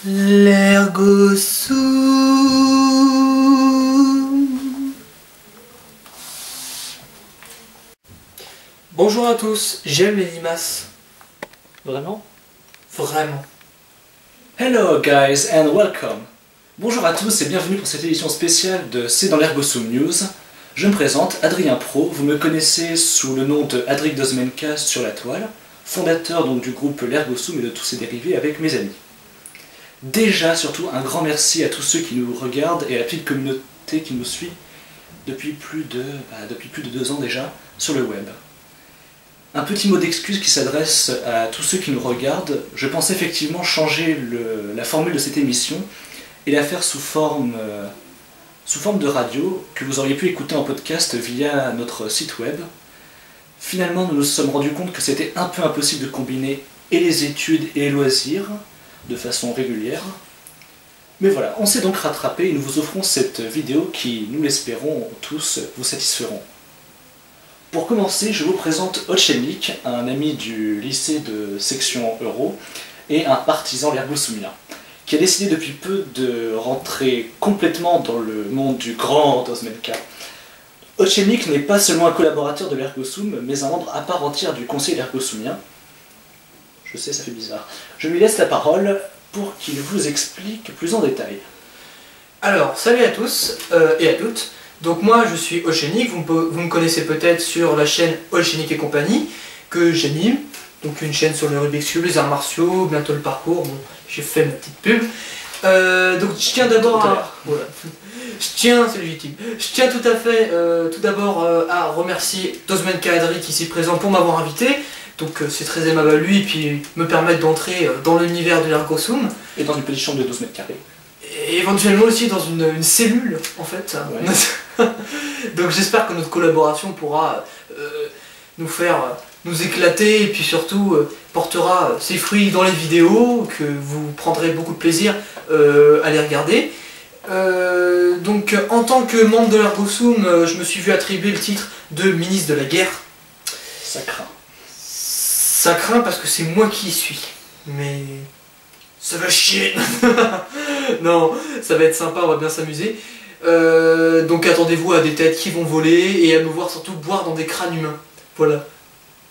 L'Ergosoum. Bonjour à tous, j'aime les limaces. Vraiment? Vraiment. Hello guys and welcome. Bonjour à tous et bienvenue pour cette édition spéciale de C'est dans l'Ergosoum News. Je me présente, Adrien Pro, vous me connaissez sous le nom de Adric Dozmenka sur la toile, fondateur donc du groupe l'Ergosoum et de tous ses dérivés avec mes amis. Déjà, surtout, un grand merci à tous ceux qui nous regardent et à la petite communauté qui nous suit depuis plus de 2 ans déjà sur le web. Un petit mot d'excuse qui s'adresse à tous ceux qui nous regardent. Je pense effectivement changer la formule de cette émission et la faire sous forme de radio que vous auriez pu écouter en podcast via notre site web. Finalement, nous nous sommes rendus compte que c'était un peu impossible de combiner et les études et les loisirs de façon régulière. Mais voilà, on s'est donc rattrapé et nous vous offrons cette vidéo qui, nous l'espérons tous, vous satisferont. Pour commencer, je vous présente Otchelnik, un ami du lycée de section Euro et un partisan l'ergosoumien, qui a décidé depuis peu de rentrer complètement dans le monde du grand Dozmenka. Otchelnik n'est pas seulement un collaborateur de l'Ergosoum, mais un membre à part entière du conseil ergosoumien. Je sais, ça fait bizarre. Je lui laisse la parole pour qu'il vous explique plus en détail. Alors, salut à tous et à toutes. Donc moi, je suis Otchelnik, vous me connaissez peut-être sur la chaîne Otchelnik et compagnie, que j'anime. Donc une chaîne sur le Rubik's Cube, les arts martiaux, bientôt le parcours, bon, j'ai fait ma petite pub. Donc je tiens d'abord à... Voilà. C'est légitime. Je tiens tout à fait, tout d'abord à remercier Dozmenka Adric ici présent pour m'avoir invité. Donc c'est très aimable à lui et puis me permettre d'entrer dans l'univers de l'Ergosoum. Et dans une petite chambre de 12 mètres carrés. Et éventuellement aussi dans une cellule en fait. Ouais. Donc j'espère que notre collaboration pourra nous éclater et puis surtout portera ses fruits dans les vidéos, que vous prendrez beaucoup de plaisir à les regarder. Donc en tant que membre de l'Ergosoum, je me suis vu attribuer le titre de ministre de la guerre. Ça craint. Ça craint parce que c'est moi qui y suis. Mais ça va chier. Non, ça va être sympa, on va bien s'amuser. Donc attendez-vous à des têtes qui vont voler et à me voir surtout boire dans des crânes humains. Voilà,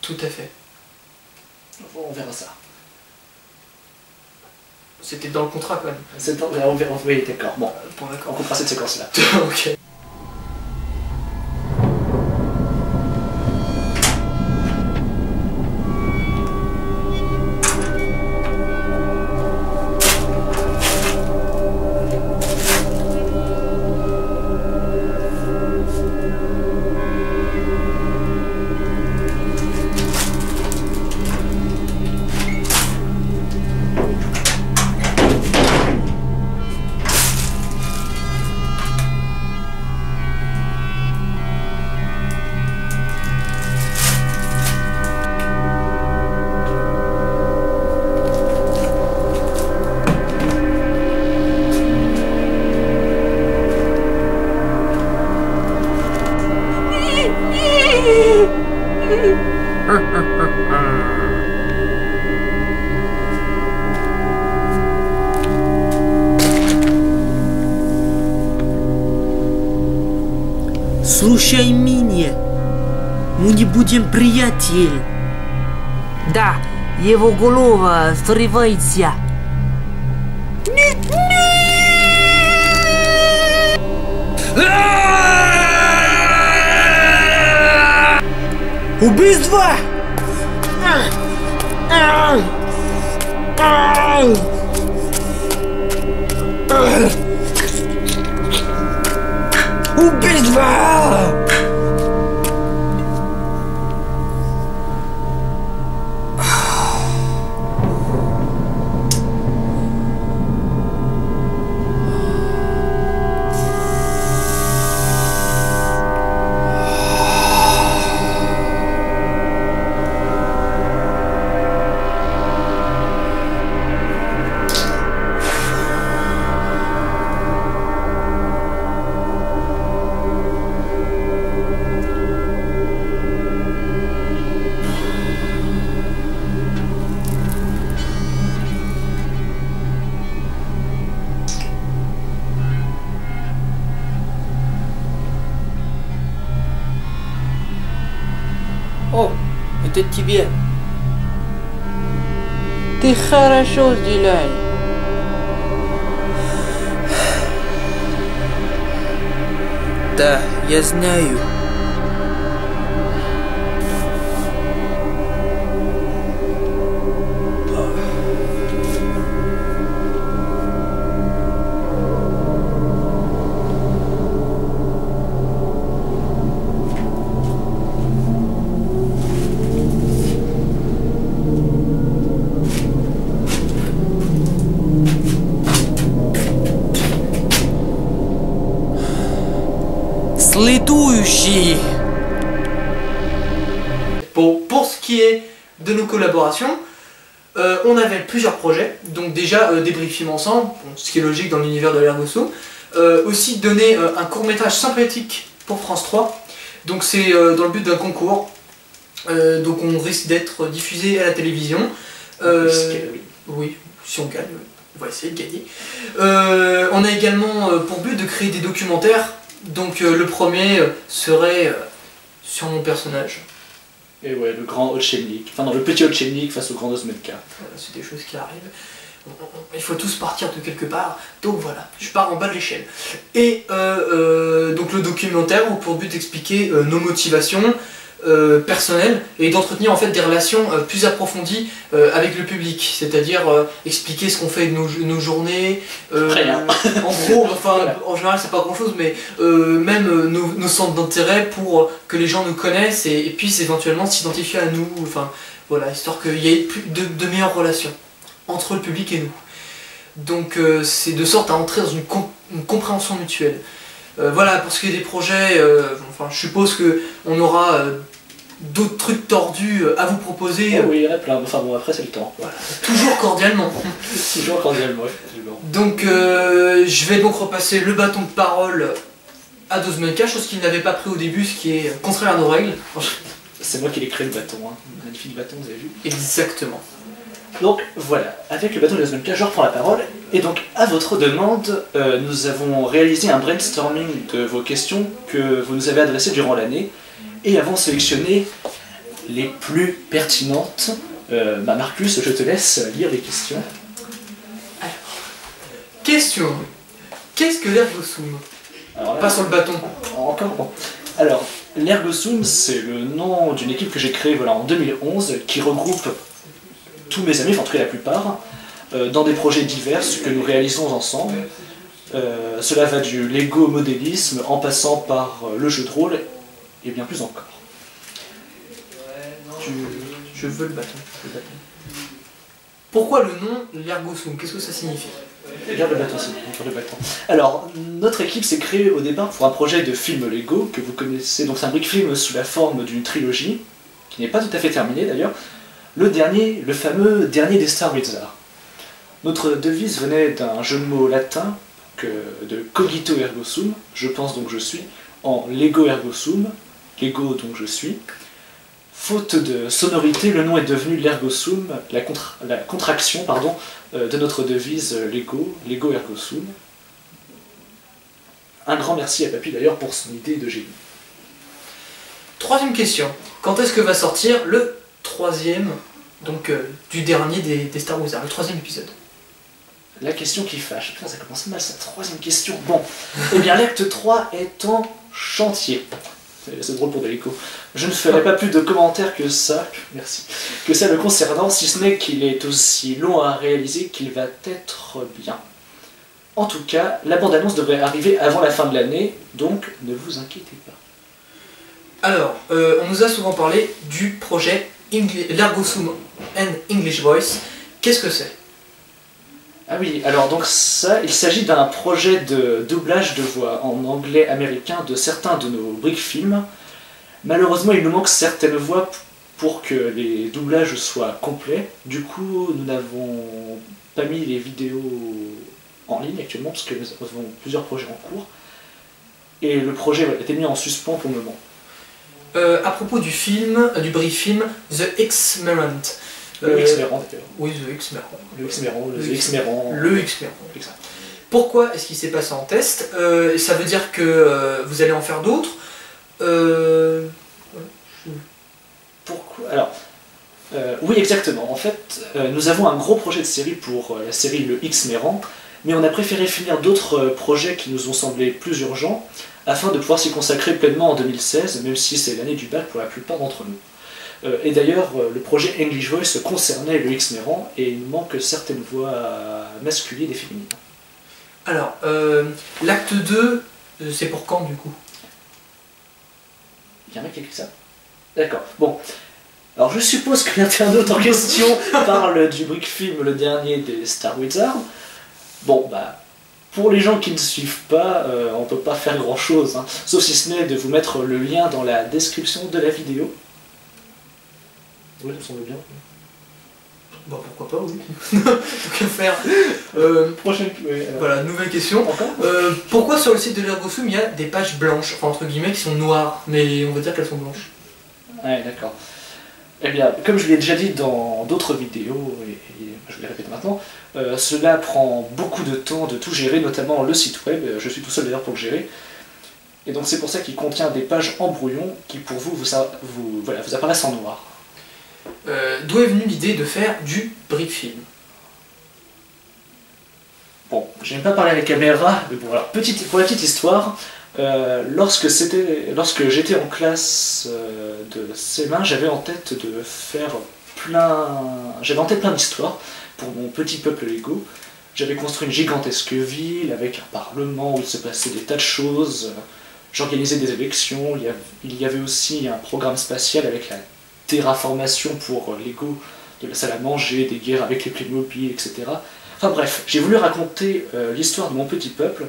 tout à fait. On verra ça. C'était dans le contrat quand même. On verra, oui, d'accord. Bon, d'accord. On coupera cette séquence-là. Ok. Слушай меня, мы не будем приятель. Да, его голова срывается. Убийство! Убийство! это тебе. Ты хорошо сделал. Да, я знаю. Следующий. Pour ce qui est de nos collaborations, on avait plusieurs projets, donc déjà des briefings ensemble, bon, ce qui est logique dans l'univers de l'Ergosum, aussi donner un court-métrage sympathique pour France 3, donc c'est dans le but d'un concours, donc on risque d'être diffusé à la télévision. Oui, si on gagne, oui. On va essayer de gagner. On a également pour but de créer des documentaires, donc le premier serait sur mon personnage. Et ouais, le grand Otchenlik, enfin non, le petit Otchenlik face au grand Osmenka. Voilà, c'est des choses qui arrivent. Il faut tous partir de quelque part, donc voilà, je pars en bas de l'échelle. Et donc le documentaire a pour but d'expliquer nos motivations personnelles et d'entretenir en fait des relations plus approfondies avec le public, c'est-à-dire expliquer ce qu'on fait de nos journées, en gros, enfin en général c'est pas grand chose, mais même nos centres d'intérêt pour que les gens nous connaissent et puissent éventuellement s'identifier à nous, enfin voilà, histoire qu'il y ait plus de meilleures relations entre le public et nous. Donc c'est de sorte à entrer dans une compréhension mutuelle. Voilà, pour ce qui est des projets, enfin, je suppose qu'on aura d'autres trucs tordus à vous proposer. Oh oui, il y en a plein, enfin bon, après c'est le temps. Voilà. Toujours cordialement. Toujours cordialement, effectivement. Donc je vais donc repasser le bâton de parole à Dozmenka, chose qu'il n'avait pas pris au début, ce qui est contraire à nos règles. C'est moi qui l'ai créé le bâton, hein. Magnifique bâton, vous avez vu? Exactement. Donc voilà, avec le bâton de Dozmenka, je reprends la parole. Et donc, à votre demande, nous avons réalisé un brainstorming de vos questions que vous nous avez adressées durant l'année et avons sélectionné les plus pertinentes. Marcus, je te laisse lire les questions. Alors, question. Qu'est-ce que l'Ergosum? Pas sur le bâton. Encore bon. Alors, l'Ergosum, c'est le nom d'une équipe que j'ai créée voilà, en 2011 qui regroupe tous mes amis, enfin en tout cas la plupart, dans des projets divers que nous réalisons ensemble. Cela va du Lego modélisme en passant par le jeu de rôle et bien plus encore. Je veux le bâton. Pourquoi le nom l'Ergosum? Qu'est-ce que ça signifie? Regarde le bâton, le bâton. Alors, notre équipe s'est créée au départ pour un projet de film Lego que vous connaissez. Donc c'est un brick film sous la forme d'une trilogie, qui n'est pas tout à fait terminée d'ailleurs. Le fameux dernier des Star Wizards. Notre devise venait d'un jeu de mots latin de cogito ergo sum, je pense donc je suis, en Lego ergo sum, Lego donc je suis. Faute de sonorité, le nom est devenu l'ergo sum, la contraction pardon, de notre devise Lego ergo sum. Un grand merci à Papy d'ailleurs pour son idée de génie. Troisième question. Quand est-ce que va sortir le troisième, donc du dernier des Star Wars, le troisième épisode? La question qui fâche. Putain, ça commence mal, cette troisième question. Bon, eh bien l'acte 3 est en chantier. C'est drôle pour de l'écho. Je ne ferai pas plus de commentaires que ça, merci, que ça le concernant, si ce n'est qu'il est aussi long à réaliser qu'il va être bien. En tout cas, la bande-annonce devrait arriver avant la fin de l'année, donc ne vous inquiétez pas. Alors, on nous a souvent parlé du projet l'Ergosum and English Voice. Qu'est-ce que c'est? Ah oui, alors donc ça, il s'agit d'un projet de doublage de voix en anglais américain de certains de nos brick films. Malheureusement, il nous manque certaines voix pour que les doublages soient complets. Du coup, nous n'avons pas mis les vidéos en ligne actuellement, parce que nous avons plusieurs projets en cours. Et le projet a été mis en suspens pour le moment. À propos du film, du brief film The X-Merant. Le X-Merant d'ailleurs. Oui, The X-Merant. Le X-Merant, le X-Merant. Le X-Merant. Pourquoi est-ce qu'il s'est passé en test? Ça veut dire que vous allez en faire d'autres? Pourquoi? Alors, Oui, exactement. En fait, nous avons un gros projet de série pour la série Le X-Méran, mais on a préféré finir d'autres projets qui nous ont semblé plus urgents, afin de pouvoir s'y consacrer pleinement en 2016, même si c'est l'année du bac pour la plupart d'entre nous. Et d'ailleurs, le projet English Voice concernait le X-Méran, et il manque certaines voix masculines et féminines. Alors, l'acte 2, c'est pour quand du coup? Il y a un mec qui écrit ça? D'accord, bon. Alors je suppose que l'internaute en question parle du brick film, le dernier des Star Wizards. Bon, bah, pour les gens qui ne suivent pas, on peut pas faire grand chose, hein, sauf si ce n'est de vous mettre le lien dans la description de la vidéo. Oui, ça me semble bien. Bah pourquoi pas, oui. Que faire Prochaine. Voilà, nouvelle question. Encore pourquoi sur le site de l'Ergosum il y a des pages blanches, enfin entre guillemets, qui sont noires, mais on va dire qu'elles sont blanches? Ouais, d'accord. Eh bien, comme je l'ai déjà dit dans d'autres vidéos, et je vais le répéter maintenant, cela prend beaucoup de temps de tout gérer, notamment le site web. Je suis tout seul d'ailleurs pour le gérer. Et donc c'est pour ça qu'il contient des pages en brouillon qui pour vous, voilà, vous apparaissent en noir. D'où est venue l'idée de faire du brick film? Bon, j'aime pas parler à la caméra, mais bon, alors, pour la petite histoire, lorsque j'étais en classe de CM1, j'avais en tête de faire plein d'histoires pour mon petit peuple Lego. J'avais construit une gigantesque ville avec un parlement où il se passait des tas de choses. J'organisais des élections. Il y avait aussi un programme spatial avec la terraformation pour Lego de la salle à manger, des guerres avec les Playmobil, etc. Enfin bref, j'ai voulu raconter l'histoire de mon petit peuple,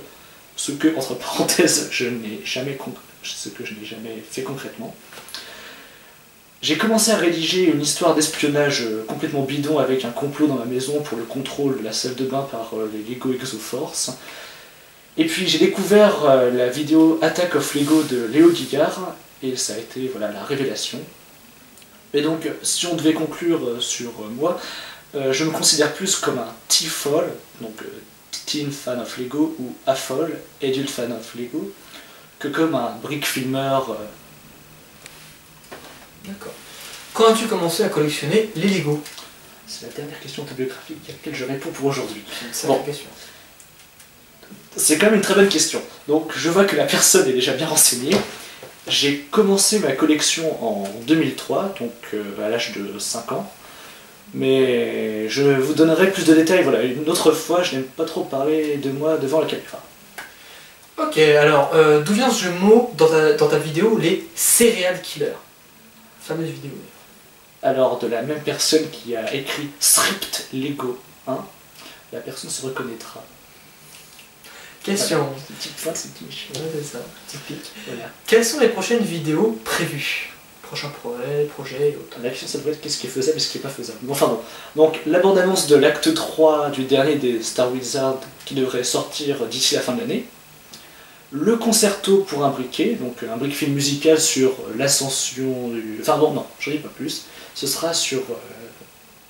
ce que, entre parenthèses, je n'ai jamais fait concrètement. J'ai commencé à rédiger une histoire d'espionnage complètement bidon avec un complot dans ma maison pour le contrôle de la salle de bain par les Lego Exoforce. Et puis j'ai découvert la vidéo Attack of Lego de Léo Guigard, et ça a été voilà, la révélation. Et donc, si on devait conclure sur moi, je me considère plus comme un T-Fall, donc Teen Fan of Lego, ou AFOL, Adult Fan of Lego, que comme un brick filmer. D'accord. Quand as-tu commencé à collectionner les Lego? C'est la dernière question autobiographique à laquelle je réponds pour aujourd'hui. C'est une sacrée question. C'est quand même une très bonne question. Donc, je vois que la personne est déjà bien renseignée. J'ai commencé ma collection en 2003, donc à l'âge de 5 ans. Mais je vous donnerai plus de détails, voilà, une autre fois, je n'aime pas trop parler de moi devant la caméra. Ok, alors, d'où vient ce jeu de mots dans ta vidéo, les Serial Killers? Fameuse vidéo. Alors, de la même personne qui a écrit Script Lego 1, la personne se reconnaîtra. Question. Voilà. Petite pointe, c'est petit méchant. Ouais, c'est ça, typique. Voilà. Quelles sont les prochaines vidéos prévues? Prochain projet et autres. La question, ça doit être qu'est-ce qui est faisable et ce qui n'est pas faisable. Bon, enfin bon. Donc, la bande-annonce de l'acte 3 du dernier des Star Wizards qui devrait sortir d'ici la fin de l'année. Le concerto pour un briquet, donc un brick film musical sur l'ascension du... Enfin bon, non, j'en dis pas plus. Ce sera sur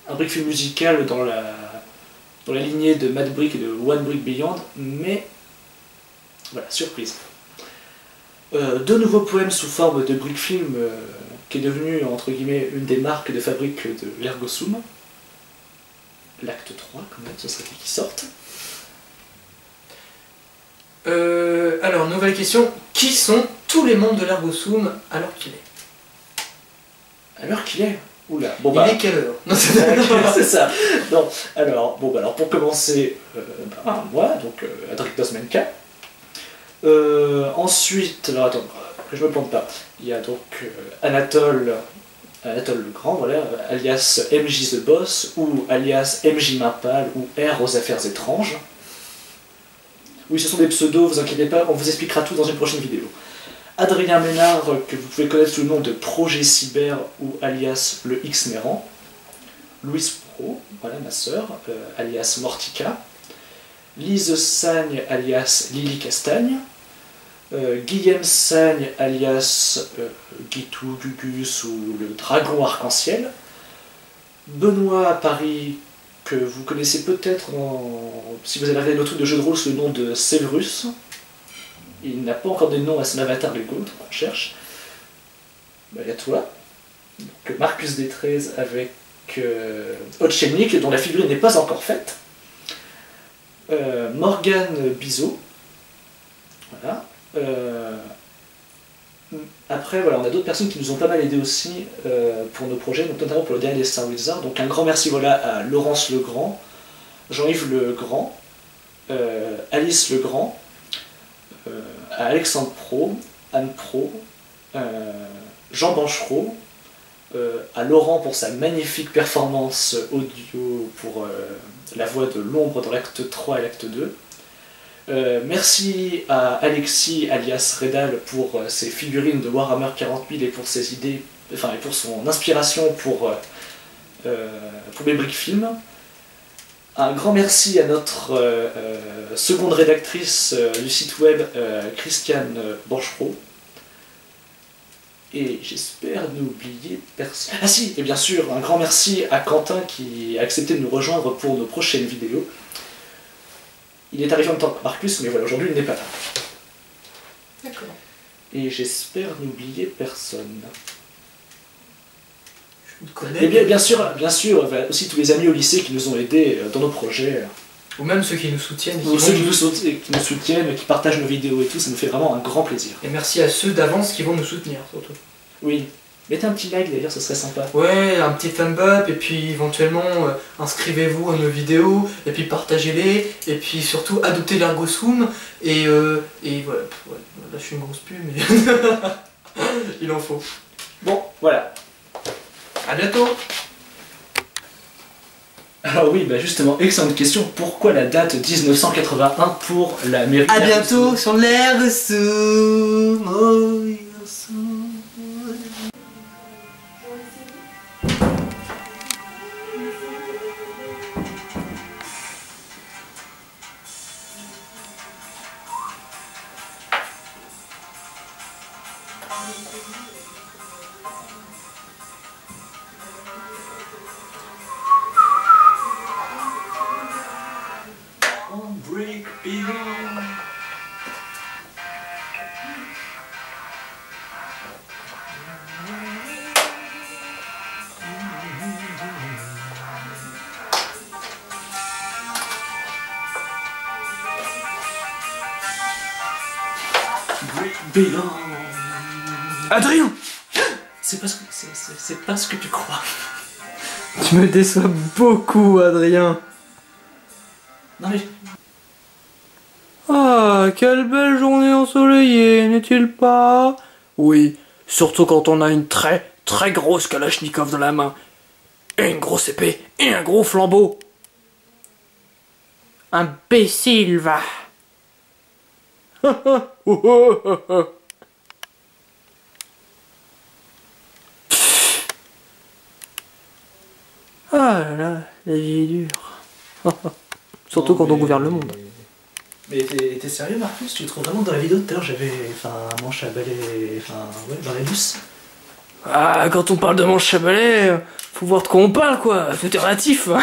un brick film musical dans la lignée de Mad Brick et de One Brick Beyond, mais voilà, surprise. 2 nouveaux poèmes sous forme de brick film qui est devenu, entre guillemets, une des marques de fabrique de l'Ergosum. L'acte 3, quand même, ce serait qui sortent. Alors, nouvelle question. Qui sont tous les membres de l'Ergosum à l'heure qu'il est? À l'heure qu'il est? Oula, bon Il est quelle heure? Non, c'est ça. Non, alors, bon, bah, alors pour commencer, moi, donc Adric Dosmenka. Ensuite, alors attends, que je me plante pas. Il y a donc Anatole le Grand, voilà, alias MJ The Boss, ou alias MJ Maimpale, ou R aux affaires étranges. Oui, ce sont des pseudos, vous inquiétez pas, on vous expliquera tout dans une prochaine vidéo. Adrien Ménard, que vous pouvez connaître sous le nom de Projet Cyber, ou alias le X-Méran. Louise Pro, voilà ma sœur, alias Mortica. Lise Sagne, alias Lily Castagne. Guillaume Sagne, alias Guitou Gugus, ou le Dragon Arc-en-Ciel. Benoît Paris, que vous connaissez peut-être si vous avez regardé le truc de jeu de rôle sous le nom de Severus. Il n'a pas encore de nom à son avatar Lego, donc on cherche. Bah, il y a toi. Donc, Marcus D13 avec Otchelnik, dont la figurine n'est pas encore faite. Morgan Bizot. Voilà. Après, voilà, on a d'autres personnes qui nous ont pas mal aidé aussi pour nos projets, donc notamment pour le dernier Star Wizard. Donc un grand merci voilà, à Laurence Legrand, Jean-Yves Legrand, Alice Legrand, à Alexandre Pro, Anne Pro, Jean Banchereau, à Laurent pour sa magnifique performance audio pour la voix de l'ombre dans l'acte 3 et l'acte 2. Merci à Alexis alias Redal pour ses figurines de Warhammer 40 000 et pour ses idées, enfin et pour son inspiration pour mes briques films. Un grand merci à notre seconde rédactrice du site web, Christiane Banchereau. Et j'espère n'oublier personne. Ah si, et bien sûr, un grand merci à Quentin qui a accepté de nous rejoindre pour nos prochaines vidéos. Il est arrivé en même temps que Marcus, mais voilà, aujourd'hui il n'est pas là. D'accord. Et j'espère n'oublier personne. Je vous connais. Et bien sûr, voilà, aussi tous les amis au lycée qui nous ont aidés dans nos projets. Ou même ceux qui nous soutiennent. Ou ceux qui nous soutiennent, qui partagent nos vidéos et tout, ça nous fait vraiment un grand plaisir. Et merci à ceux d'avance qui vont nous soutenir, surtout. Oui. Mettez un petit like d'ailleurs, ce serait sympa. Ouais, un petit thumb up, et puis éventuellement inscrivez-vous à nos vidéos, et puis partagez-les, et puis surtout adoptez l'ergosum, et voilà, ouais, là je suis une grosse pub, mais il en faut. Bon, voilà. À bientôt. Alors oui, bah justement, excellente question, pourquoi la date 1981 pour la mairie? À bientôt sur l'ergosum, oh, l'ergosum. Break beyond. Break beyond. Adrien, C'est pas ce que tu crois. tu me déçois beaucoup, Adrien. Non mais... Ah, quelle belle journée ensoleillée, n'est-il pas? Oui, surtout quand on a une très très grosse Kalachnikov dans la main, et une grosse épée, et un gros flambeau. Imbécile, va. Ah là là, la vie est dure. Surtout quand on gouverne le monde. Mais t'es sérieux Marcus? Tu trouves vraiment que dans la vidéo de tout à l'heure j'avais un manche à balai, ouais, dans la douce? Ah, quand on parle de manche à balai, faut voir de quoi on parle quoi, tout est relatif. Hein.